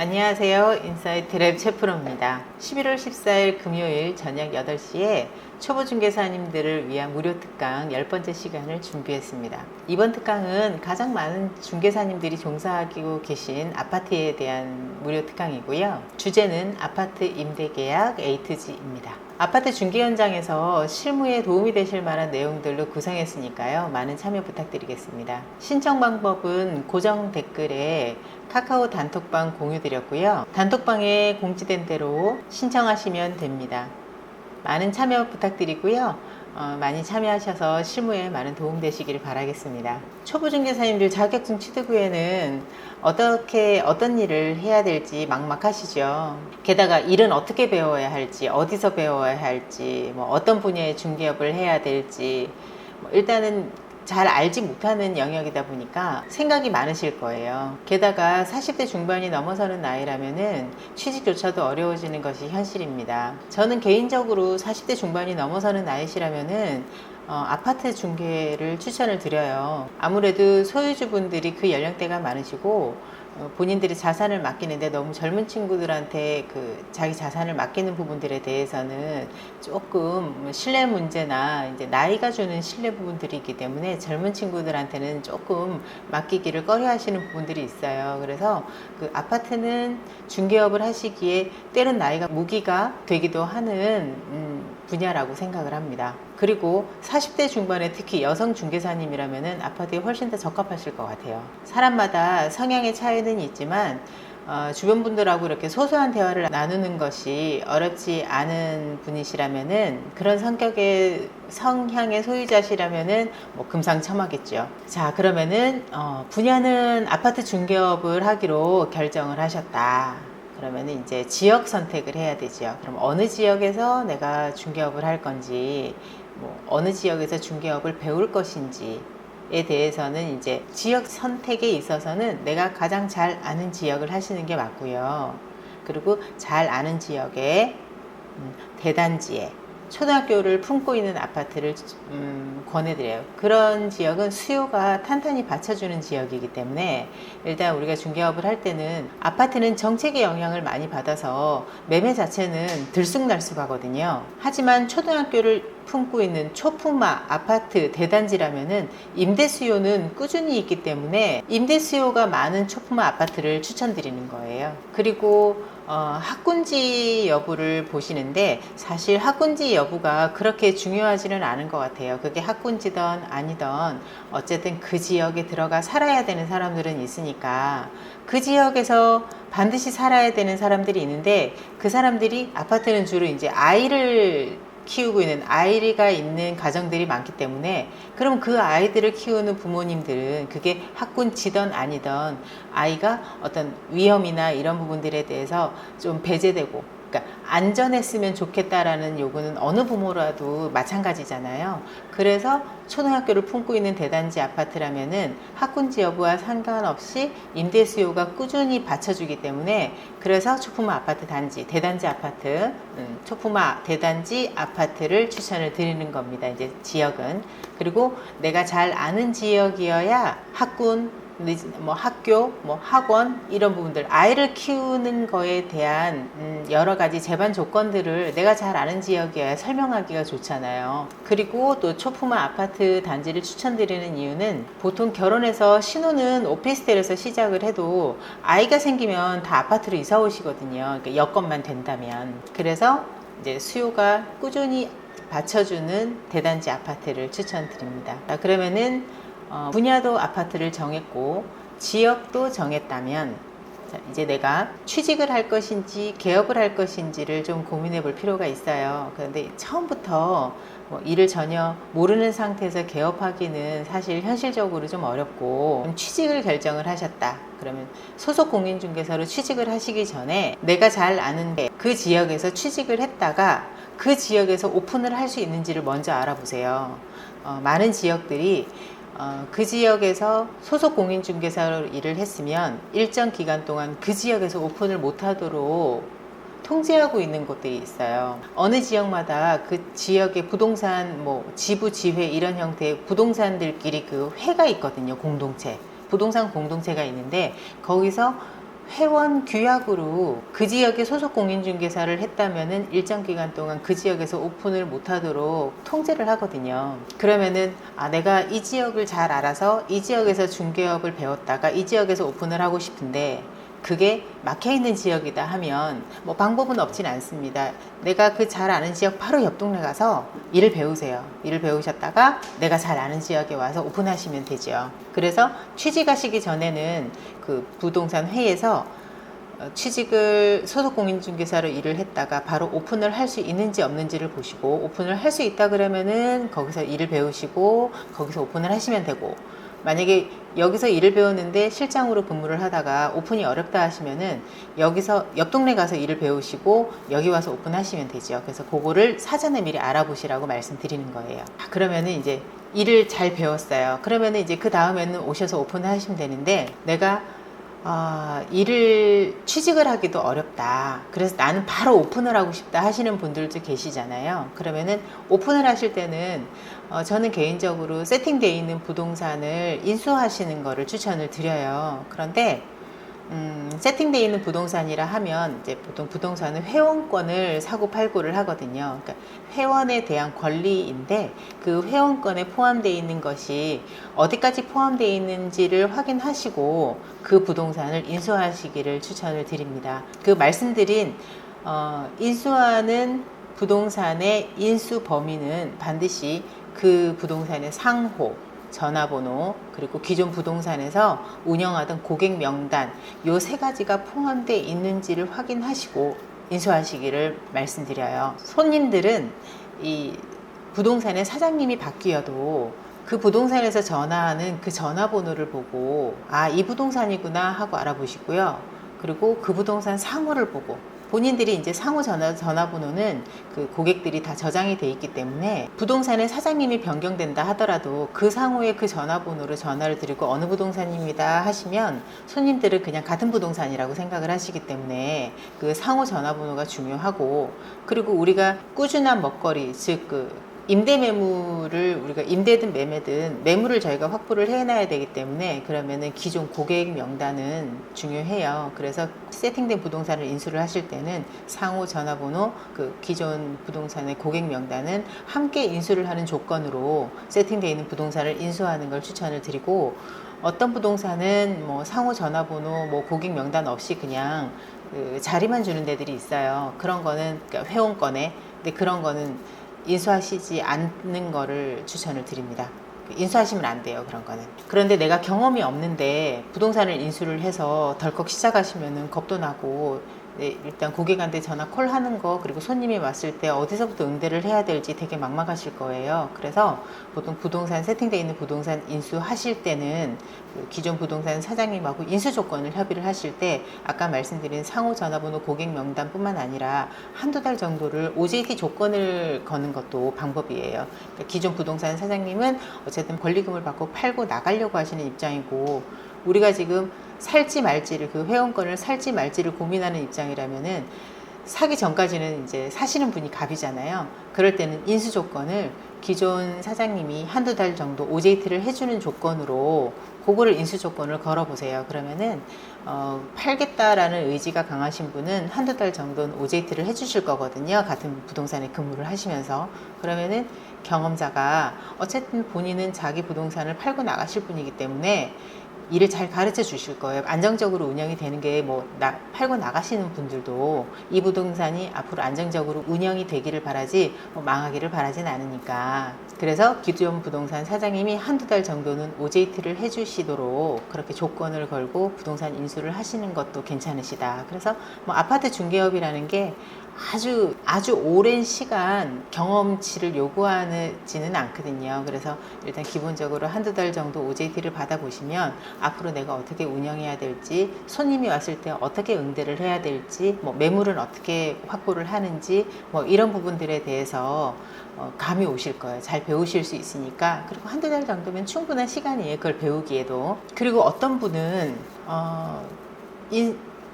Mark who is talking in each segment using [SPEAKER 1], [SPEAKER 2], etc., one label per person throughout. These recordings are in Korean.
[SPEAKER 1] 안녕하세요. 인사이트랩 최프로입니다. 11월 14일 금요일 저녁 8시에 초보 중개사님들을 위한 무료 특강 10번째 시간을 준비했습니다. 이번 특강은 가장 많은 중개사님들이 종사하고 계신 아파트에 대한 무료 특강이고요. 주제는 아파트 임대계약 A to G입니다. 아파트 중개 현장에서 실무에 도움이 되실 만한 내용들로 구성했으니까요. 많은 참여 부탁드리겠습니다. 신청 방법은 고정 댓글에 카카오 단톡방 공유드렸고요. 단톡방에 공지된 대로 신청하시면 됩니다. 많은 참여 부탁드리고요. 많이 참여하셔서 실무에 많은 도움 되시기를 바라겠습니다. 초보 중개사님들 자격증 취득 후에는 어떤 일을 해야 될지 막막하시죠. 게다가 일은 어떻게 배워야 할지, 어디서 배워야 할지, 어떤 분야의 중개업을 해야 될지, 일단은 잘 알지 못하는 영역이다 보니까 생각이 많으실 거예요. 게다가 40대 중반이 넘어서는 나이라면은 취직조차도 어려워지는 것이 현실입니다. 저는 개인적으로 40대 중반이 넘어서는 나이시라면은 아파트 중개를 추천을 드려요. 아무래도 소유주분들이 그 연령대가 많으시고 본인들이 자산을 맡기는데 너무 젊은 친구들한테 자기 자산을 맡기는 부분들에 대해서는 조금 신뢰 문제나 이제 나이가 주는 신뢰 부분들이 있기 때문에 젊은 친구들한테는 조금 맡기기를 꺼려 하시는 부분들이 있어요. 그래서 아파트는 중개업을 하시기에 때론 나이가 무기가 되기도 하는 분야라고 생각을 합니다. 그리고 40대 중반에 특히 여성 중개사님이라면 아파트에 훨씬 더 적합하실 것 같아요. 사람마다 성향의 차이는 있지만 주변 분들하고 이렇게 소소한 대화를 나누는 것이 어렵지 않은 분이시라면은 그런 성향의 소유자시라면은 금상첨화겠죠. 자, 그러면은 분야는 아파트 중개업을 하기로 결정을 하셨다. 그러면 이제 지역 선택을 해야 되죠. 그럼 어느 지역에서 내가 중개업을 할 건지, 어느 지역에서 중개업을 배울 것인지에 대해서는 이제 지역 선택에 있어서는 내가 가장 잘 아는 지역을 하시는 게 맞고요. 그리고 잘 아는 지역에 대단지에 초등학교를 품고 있는 아파트를 권해드려요. 그런 지역은 수요가 탄탄히 받쳐주는 지역이기 때문에 일단 우리가 중개업을 할 때는 아파트는 정책의 영향을 많이 받아서 매매 자체는 들쑥날쑥하거든요. 하지만 초등학교를 품고 있는 초품화 아파트 대단지라면은 임대 수요는 꾸준히 있기 때문에 임대 수요가 많은 초품화 아파트를 추천드리는 거예요. 그리고 학군지 여부를 보시는데 사실 학군지 여부가 그렇게 중요하지는 않은 것 같아요. 그게 학군지든 아니든 어쨌든 그 지역에 들어가 살아야 되는 사람들은 있으니까 그 지역에서 반드시 살아야 되는 사람들이 있는데 그 사람들이 아파트는 주로 이제 아이를 키우고 있는 아이가 있는 가정들이 많기 때문에 그럼 그 아이들을 키우는 부모님들은 그게 학군지든 아니든 아이가 어떤 위험이나 이런 부분들에 대해서 좀 배제되고 그러니까 안전했으면 좋겠다라는 요구는 어느 부모라도 마찬가지잖아요. 그래서 초등학교를 품고 있는 대단지 아파트라면은 학군지 여부와 상관없이 임대 수요가 꾸준히 받쳐주기 때문에 그래서 초품화 아파트 단지, 대단지 아파트, 초품화 대단지 아파트를 추천을 드리는 겁니다. 이제 지역은. 그리고 내가 잘 아는 지역이어야 학군, 학교, 학원 이런 부분들 아이를 키우는 거에 대한 여러 가지 제반 조건들을 내가 잘 아는 지역이어야 설명하기가 좋잖아요. 그리고 또 초품화 아파트 단지를 추천드리는 이유는 보통 결혼해서 신혼은 오피스텔에서 시작을 해도 아이가 생기면 다 아파트로 이사 오시거든요. 그러니까 여건만 된다면. 그래서 이제 수요가 꾸준히 받쳐주는 대단지 아파트를 추천드립니다. 그러면은 분야도 아파트를 정했고 지역도 정했다면 이제 내가 취직을 할 것인지 개업을 할 것인지를 좀 고민해 볼 필요가 있어요. 그런데 처음부터 일을 전혀 모르는 상태에서 개업하기는 사실 현실적으로 좀 어렵고 취직을 결정을 하셨다. 그러면 소속 공인중개사로 취직을 하시기 전에 내가 잘 아는 그 지역에서 취직을 했다가 그 지역에서 오픈을 할 수 있는지를 먼저 알아보세요. 많은 지역들이 그 지역에서 소속 공인중개사로 일을 했으면 일정 기간 동안 그 지역에서 오픈을 못하도록 통제하고 있는 곳들이 있어요. 어느 지역마다 그 지역의 부동산 지부 지회 이런 형태의 부동산들끼리 그 회가 있거든요. 공동체 부동산 공동체가 있는데 거기서 회원 규약으로 그 지역에 소속 공인중개사를 했다면은 일정 기간 동안 그 지역에서 오픈을 못하도록 통제를 하거든요. 그러면은 내가 이 지역을 잘 알아서 이 지역에서 중개업을 배웠다가 이 지역에서 오픈을 하고 싶은데 그게 막혀있는 지역이다 하면 뭐 방법은 없진 않습니다. 내가 그 잘 아는 지역 바로 옆 동네 가서 일을 배우세요. 일을 배우셨다가 내가 잘 아는 지역에 와서 오픈하시면 되죠. 그래서 취직하시기 전에는 그 부동산 회에서 취직을 소속공인중개사로 일을 했다가 바로 오픈을 할 수 있는지 없는지를 보시고, 오픈을 할 수 있다 그러면은 거기서 일을 배우시고 거기서 오픈을 하시면 되고, 만약에 여기서 일을 배웠는데 실장으로 근무를 하다가 오픈이 어렵다 하시면은 여기서 옆 동네 가서 일을 배우시고 여기 와서 오픈하시면 되죠. 그래서 그거를 사전에 미리 알아보시라고 말씀드리는 거예요. 그러면은 이제 일을 잘 배웠어요. 그러면은 이제 그 다음에는 오셔서 오픈을 하시면 되는데, 내가 일을 취직을 하기도 어렵다, 그래서 나는 바로 오픈을 하고 싶다 하시는 분들도 계시잖아요. 그러면은 오픈을 하실 때는 저는 개인적으로 세팅되어 있는 부동산을 인수하시는 거를 추천을 드려요. 그런데 세팅되어 있는 부동산이라 하면 이제 보통 부동산은 회원권을 사고 팔고를 하거든요. 그러니까 회원에 대한 권리인데 그 회원권에 포함되어 있는 것이 어디까지 포함되어 있는지를 확인하시고 그 부동산을 인수하시기를 추천을 드립니다. 그 말씀드린 인수하는 부동산의 인수 범위는 반드시 그 부동산의 상호, 전화번호, 그리고 기존 부동산에서 운영하던 고객 명단, 요 세 가지가 포함되어 있는지를 확인하시고 인수하시기를 말씀드려요. 손님들은 이 부동산의 사장님이 바뀌어도 그 부동산에서 전화하는 그 전화번호를 보고 이 부동산이구나 하고 알아보시고요. 그리고 그 부동산 상호를 보고, 본인들이 이제 상호 전화번호는 그 고객들이 다 저장이 돼 있기 때문에 부동산의 사장님이 변경된다 하더라도 그 상호의 그 전화번호로 전화를 드리고 어느 부동산입니다 하시면 손님들은 그냥 같은 부동산이라고 생각을 하시기 때문에 그 상호 전화번호가 중요하고, 그리고 우리가 꾸준한 먹거리, 즉 임대 매물을 우리가 임대든 매매든 매물을 저희가 확보를 해놔야 되기 때문에, 그러면은 기존 고객 명단은 중요해요. 그래서 세팅된 부동산을 인수를 하실 때는 상호 전화번호, 그 기존 부동산의 고객 명단은 함께 인수를 하는 조건으로 세팅되어 있는 부동산을 인수하는 걸 추천을 드리고, 어떤 부동산은 뭐 상호 전화번호, 뭐 고객 명단 없이 그냥 그 자리만 주는 데들이 있어요. 그런 거는 그러니까 회원권에, 근데 그런 거는 인수하시지 않는 거를 추천을 드립니다. 인수하시면 안 돼요, 그런 거는. 그런데 내가 경험이 없는데 부동산을 인수를 해서 덜컥 시작하시면은 겁도 나고, 일단 고객한테 전화 콜 하는 거, 그리고 손님이 왔을 때 어디서부터 응대를 해야 될지 되게 막막하실 거예요. 그래서 보통 부동산 세팅되어 있는 부동산 인수하실 때는 그 기존 부동산 사장님하고 인수 조건을 협의를 하실 때 아까 말씀드린 상호 전화번호 고객 명단 뿐만 아니라 한두 달 정도를 OJT 조건을 거는 것도 방법이에요. 그러니까 기존 부동산 사장님은 어쨌든 권리금을 받고 팔고 나가려고 하시는 입장이고, 우리가 지금 살지 말지를, 그 회원권을 살지 말지를 고민하는 입장이라면은 사기 전까지는 이제 사시는 분이 갑이잖아요. 그럴 때는 인수 조건을 기존 사장님이 한두 달 정도 OJT를 해주는 조건으로 그거를 인수 조건을 걸어보세요. 그러면은 팔겠다라는 의지가 강하신 분은 한두 달 정도는 OJT를 해주실 거거든요. 같은 부동산에 근무를 하시면서. 그러면은 경험자가 어쨌든 본인은 자기 부동산을 팔고 나가실 분이기 때문에 일을 잘 가르쳐 주실 거예요. 안정적으로 운영이 되는 게 팔고 나가시는 분들도 이 부동산이 앞으로 안정적으로 운영이 되기를 바라지 망하기를 바라진 않으니까. 그래서 기존 부동산 사장님이 한두 달 정도는 OJT를 해주시도록 그렇게 조건을 걸고 부동산 인수를 하시는 것도 괜찮으시다. 그래서 아파트 중개업이라는 게 아주 오랜 시간 경험치를 요구하지는 않거든요. 그래서 일단 기본적으로 한두 달 정도 OJT를 받아보시면 앞으로 내가 어떻게 운영해야 될지, 손님이 왔을 때 어떻게 응대를 해야 될지, 매물은 어떻게 확보를 하는지, 이런 부분들에 대해서 감이 오실 거예요. 잘 배우실 수 있으니까. 그리고 한두 달 정도면 충분한 시간이에요, 그걸 배우기에도. 그리고 어떤 분은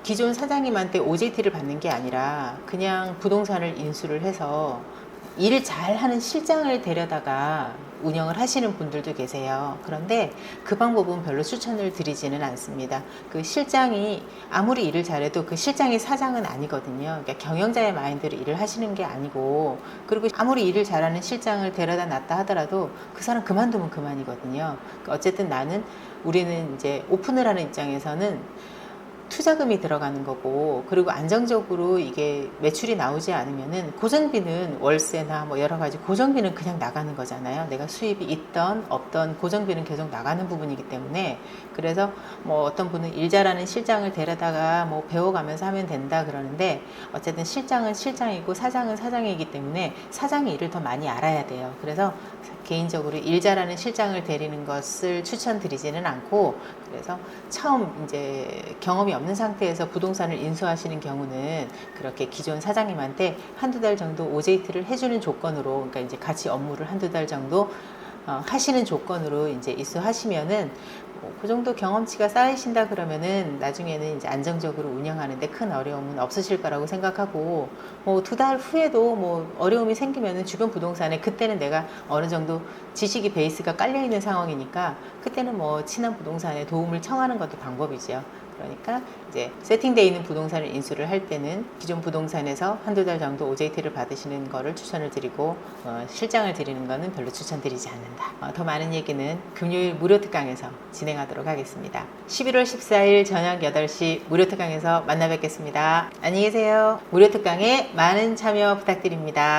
[SPEAKER 1] 기존 사장님한테 OJT를 받는 게 아니라 그냥 부동산을 인수를 해서 일 잘하는 실장을 데려다가 운영을 하시는 분들도 계세요. 그런데 그 방법은 별로 추천을 드리지는 않습니다. 그 실장이 아무리 일을 잘해도 그 실장이 사장은 아니거든요. 그러니까 경영자의 마인드로 일을 하시는 게 아니고, 그리고 아무리 일을 잘하는 실장을 데려다 놨다 하더라도 그 사람 그만두면 그만이거든요. 그러니까 어쨌든 우리는 이제 오픈을 하는 입장에서는 투자금이 들어가는 거고, 그리고 안정적으로 이게 매출이 나오지 않으면은 고정비는 월세나 뭐 여러 가지 고정비는 그냥 나가는 거잖아요. 내가 수입이 있던 없던 고정비는 계속 나가는 부분이기 때문에, 그래서 뭐 어떤 분은 일 잘하는 실장을 데려다가 뭐 배워가면서 하면 된다 그러는데, 어쨌든 실장은 실장이고 사장은 사장이기 때문에 사장이 일을 더 많이 알아야 돼요. 그래서 개인적으로 일 잘하는 실장을 데리는 것을 추천드리지는 않고, 그래서 처음 이제 경험이 없는 상태에서 부동산을 인수하시는 경우는 그렇게 기존 사장님한테 한두 달 정도 OJT를 해주는 조건으로, 그러니까 이제 같이 업무를 한두 달 정도 하시는 조건으로 이제 입수하시면은 그 정도 경험치가 쌓이신다 그러면은 나중에는 이제 안정적으로 운영하는데 큰 어려움은 없으실 거라고 생각하고, 뭐 두 달 후에도 뭐 어려움이 생기면은 주변 부동산에, 그때는 내가 어느 정도 지식이 베이스가 깔려 있는 상황이니까 그때는 뭐 친한 부동산에 도움을 청하는 것도 방법이죠. 그러니까 이제 세팅되어 있는 부동산을 인수를 할 때는 기존 부동산에서 한두 달 정도 OJT를 받으시는 거를 추천을 드리고, 실장을 드리는 거는 별로 추천드리지 않는다. 더 많은 얘기는 금요일 무료 특강에서 진행하도록 하겠습니다. 11월 14일 저녁 8시 무료 특강에서 만나 뵙겠습니다. 안녕히 계세요. 무료 특강에 많은 참여 부탁드립니다.